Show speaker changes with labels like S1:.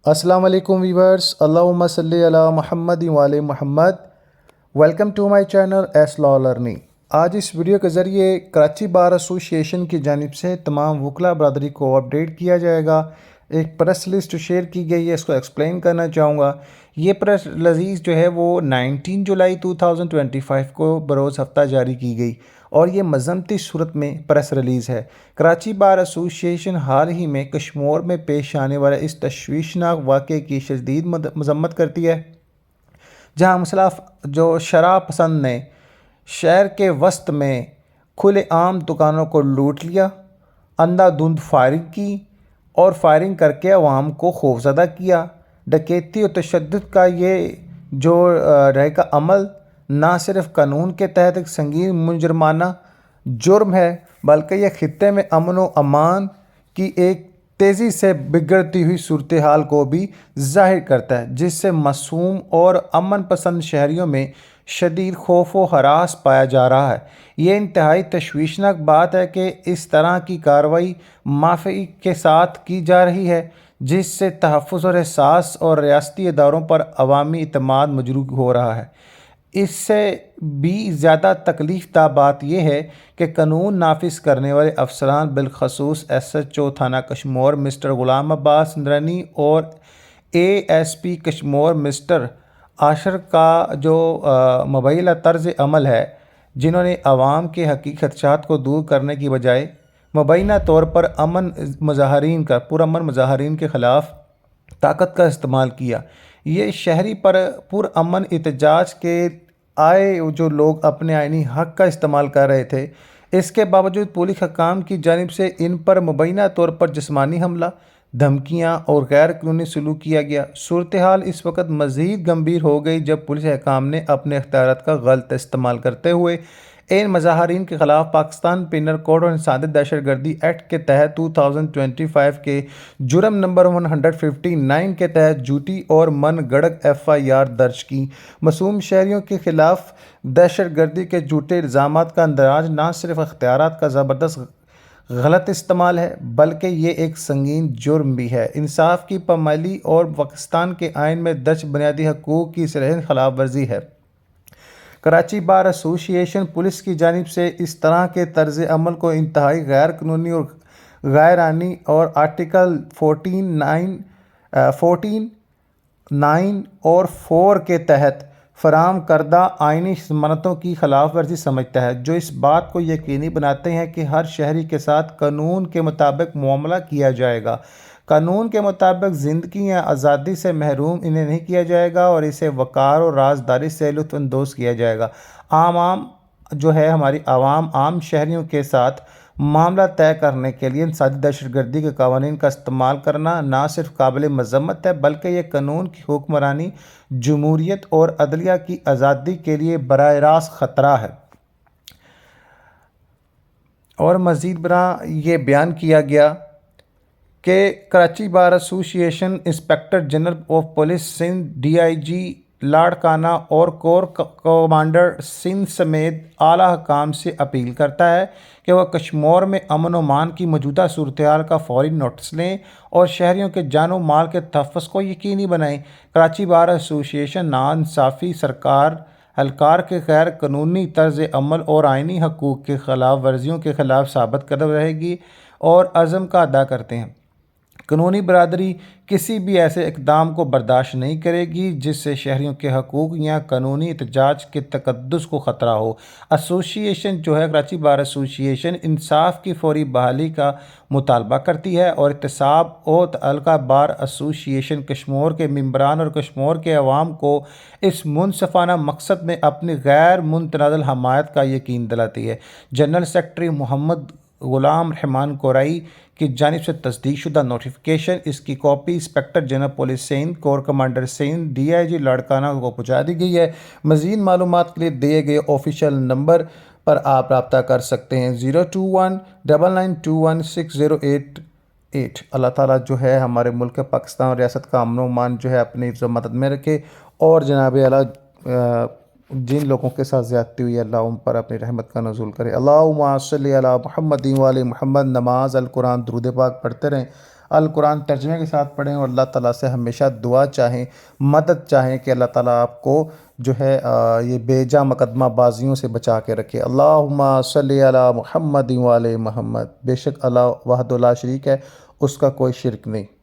S1: السلام علیکم ویورز، اللہم صلی علی محمد وعلی محمد۔ ویلکم ٹو مائی چینل ایس لا لرننگ۔ آج اس ویڈیو کے ذریعے کراچی بار ایسوسی ایشن کی جانب سے تمام وکلاء برادری کو اپڈیٹ کیا جائے گا۔ ایک پریس لسٹ شیئر کی گئی ہے، اس کو ایکسپلین کرنا چاہوں گا۔ یہ پریس ریلیز جو ہے وہ 19 جولائی 2025 کو بروز ہفتہ جاری کی گئی اور یہ مذمتی صورت میں پریس ریلیز ہے۔ کراچی بار ایسوسی ایشن حال ہی میں کشمور میں پیش آنے والے اس تشویشناک واقعے کی شدید مذمت کرتی ہے، جہاں مسلح جو شراب پسند نے شہر کے وسط میں کھلے عام دکانوں کو لوٹ لیا، اندھا دھند فائرنگ کی اور فائرنگ کر کے عوام کو خوفزدہ کیا۔ ڈکیتی اور تشدد کا یہ جو کا عمل نہ صرف قانون کے تحت ایک سنگین مجرمانہ جرم ہے، بلکہ یہ خطے میں امن و امان کی ایک تیزی سے بگڑتی ہوئی صورتحال کو بھی ظاہر کرتا ہے، جس سے معصوم اور امن پسند شہریوں میں شدید خوف و ہراس پایا جا رہا ہے۔ یہ انتہائی تشویشناک بات ہے کہ اس طرح کی کارروائی مافی کے ساتھ کی جا رہی ہے، جس سے تحفظ اور احساس اور ریاستی اداروں پر عوامی اعتماد مجروح ہو رہا ہے۔ اس سے بھی زیادہ تکلیف دہ بات یہ ہے کہ قانون نافذ کرنے والے افسران، بالخصوص ایس ایچ او تھانہ کشمور مسٹر غلام عباس اندرانی اور A S P Kashmore mister Ashir کا جو مبینہ طرز عمل ہے، جنہوں نے عوام کے حقیقی خدشات کو دور کرنے کی بجائے مبینہ طور پر پرامن مظاہرین کے خلاف طاقت کا استعمال کیا۔ یہ شہری پرامن احتجاج کے آئے جو لوگ اپنے آئینی حق کا استعمال کر رہے تھے، اس کے باوجود پولیس حکام کی جانب سے ان پر مبینہ طور پر جسمانی حملہ، دھمکیاں اور غیر قانونی سلوک کیا گیا۔ صورتحال اس وقت مزید گمبھیر ہو گئی جب پولیس حکام نے اپنے اختیارات کا غلط استعمال کرتے ہوئے ان مظاہرین کے خلاف پاکستان پینل کوڈ اور انسداد دہشت گردی ایکٹ کے تحت 2025 کے جرم نمبر 159 کے تحت جھوٹی اور من گھڑت ایف آئی آر درج کی۔ معصوم شہریوں کے خلاف دہشت گردی کے جھوٹے الزامات کا اندراج نہ صرف اختیارات کا زبردست غلط استعمال ہے، بلکہ یہ ایک سنگین جرم بھی ہے، انصاف کی پامالی اور پاکستان کے آئین میں درج بنیادی حقوق کی سرحد خلاف ورزی ہے۔ کراچی بار ایسوسی ایشن پولیس کی جانب سے اس طرح کے طرز عمل کو انتہائی غیر قانونی اور غیر آئینی اور آرٹیکل 14(9) اور 4 کے تحت فراہم کردہ آئینی ضمانتوں کی خلاف ورزی سمجھتا ہے، جو اس بات کو یقینی بناتے ہیں کہ ہر شہری کے ساتھ قانون کے مطابق معاملہ کیا جائے گا۔ قانون کے مطابق زندگی یا آزادی سے محروم انہیں نہیں کیا جائے گا اور اسے وقار اور رازداری سے لطف اندوز کیا جائے گا۔ ہماری عوام عام شہریوں کے ساتھ معاملہ طے کرنے کے لیے انسداد دہشت گردی کے قوانین کا استعمال کرنا نہ صرف قابل مذمت ہے، بلکہ یہ قانون کی حکمرانی، جمہوریت اور عدلیہ کی آزادی کے لیے براہ راست خطرہ ہے۔ اور مزید برآں یہ بیان کیا گیا کہ Karachi bar association inspector general of police Sindh, D I G Larkana اور کور کمانڈر سندھ سمیت اعلیٰ حکام سے اپیل کرتا ہے کہ وہ کشمور میں امن و امان کی موجودہ صورتحال کا فوری نوٹس لیں اور شہریوں کے جان و مال کے تحفظ کو یقینی بنائیں۔ کراچی بار ایسوسی ایشن ناانصافی اہلکار کے غیر قانونی طرز عمل اور آئینی حقوق کے خلاف ورزیوں کے خلاف ثابت قدم رہے گی اور عزم کا ادا کرتے ہیں۔ قانونی برادری کسی بھی ایسے اقدام کو برداشت نہیں کرے گی جس سے شہریوں کے حقوق یا قانونی احتجاج کے تقدس کو خطرہ ہو۔ ایسوسی ایشن کراچی بار ایسوسی ایشن انصاف کی فوری بحالی کا مطالبہ کرتی ہے اور احتساب و تعلقہ بار ایسوسی ایشن کشمور کے ممبران اور کشمور کے عوام کو اس منصفانہ مقصد میں اپنی غیر متنازع حمایت کا یقین دلاتی ہے۔ جنرل سیکرٹری محمد غلام رحمان کورائی کی جانب سے تصدیق شدہ نوٹیفیکیشن، اس کی copy inspector general police Sindh, corps commander Sindh, D I G Larkana کو پہنچا دی گئی ہے۔ مزید معلومات کے لیے دیے گئے آفیشیل نمبر پر آپ رابطہ کر سکتے ہیں 0219921608۔ اللہ تعالیٰ ہمارے ملک پاکستان اور ریاست کا امن و امان اپنی مدد میں رکھے، اور جناب اعلیٰ جن لوگوں کے ساتھ زیادتی ہوئی اللہ ان پر اپنی رحمت کا نزول کرے۔ اللہم صلی علی محمد وعلی محمد۔ نماز، القرآن، درود پاک پڑھتے رہیں۔ القرآن ترجمے کے ساتھ پڑھیں اور اللہ تعالیٰ سے ہمیشہ دعا چاہیں، مدد چاہیں کہ اللہ تعالیٰ آپ کو جو ہے یہ بیجا مقدمہ بازیوں سے بچا کے رکھے۔ اللہم صلی علی محمد وعلی محمد۔ بے شک اللہ وحدہ لا شریک ہے، اس کا کوئی شرک نہیں۔